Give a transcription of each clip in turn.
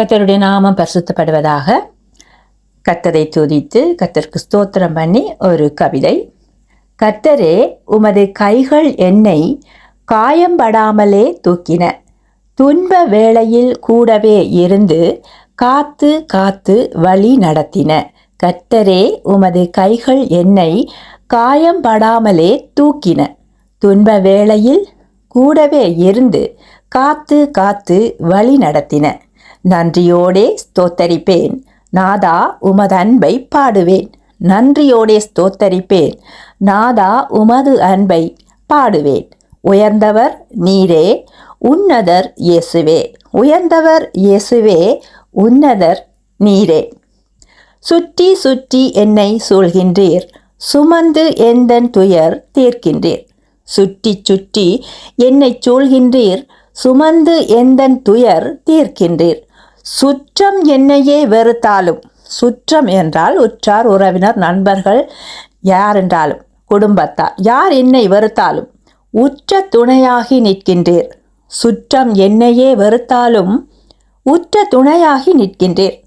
கர்த்தருடைய நாமம் பரிசுத்தப்படுவதாக. கர்த்தரை துதித்து கர்த்தருக்கு ஸ்தோத்திரம் பண்ணி ஒரு கவிதை. கர்த்தரே, உமது கைகள் என்னை காயம்படாமலே தூக்கின, துன்ப வேளையில் கூடவே இருந்து காத்து காத்து வழி நடத்தின. கர்த்தரே, உமது கைகள் என்னை காயம்படாமலே தூக்கின, துன்ப வேளையில் கூடவே இருந்து காத்து காத்து வழி நடத்தின. நன்றியோடே ஸ்தோத்தரிப்பேன், நாதா உமது அன்பை பாடுவேன். நன்றியோடே ஸ்தோத்தரிப்பேன், நாதா உமது அன்பை பாடுவேன். உயர்ந்தவர் நீரே, உன்னதர் இயேசுவே. உயர்ந்தவர் இயேசுவே, உன்னதர் நீரே. சுற்றி சுற்றி என்னை சூழ்கின்றீர், சுமந்து எந்தன் துயர் தீர்க்கின்றீர். சுற்றி சுற்றி என்னை சூழ்கின்றீர், சுமந்து எந்தன் துயர் தீர்க்கின்றீர். சுற்றம் என்னையே வெறுத்தாலும், சுற்றம் என்றால் உற்றார் உறவினர் நண்பர்கள் யார் என்றாலும் குடும்பத்தார் யார் என்னை வெறுத்தாலும் உற்ற துணையாகி நிற்கின்றீர். சுற்றம் என்னையே வெறுத்தாலும் உற்ற துணையாகி நிற்கின்றீர்.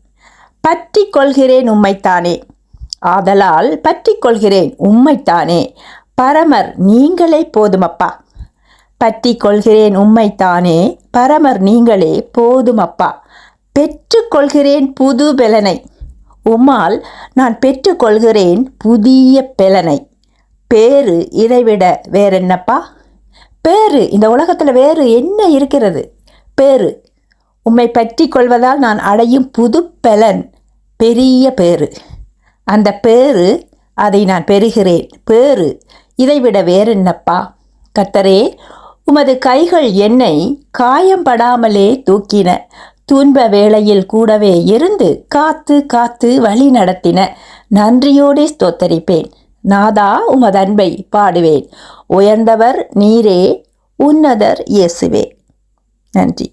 பற்றி கொள்கிறேன் உம்மைத்தானே, ஆதலால் பற்றி கொள்கிறேன் உம்மைத்தானே. பரமர் நீங்களே போதுமப்பா. பற்றி கொள்கிறேன் உம்மைத்தானே, பரமர் நீங்களே போதுமப்பா. பெற்றுக்கொள்கிறேன் புது பெலனை, உம்மால் நான் பெற்றுக்கொள்கிறேன் புதிய பெலனை. பேரு இதைவிட வேறென்னப்பா? பேரு இந்த உலகத்தில் வேறு என்ன இருக்கிறது? பேரு உம்மை பற்றி கொள்வதால் நான் அடையும் புது பெலன், பெரிய பேரு. அந்த பேரு, அதை நான் பெறுகிறேன். பேரு இதைவிட வேறென்னப்பா? கர்த்தரே, உமது கைகள் என்னை காயம்படாமலே தூக்கின, துன்ப வேளையில் கூடவே இருந்து காத்து காத்து வழி நடத்தின. நன்றியோடே ஸ்தோத்தரிப்பேன், நாதா உமது அன்பை பாடுவேன். உயர்ந்தவர் நீரே, உன்னதர் இயேசுவே. நன்றி.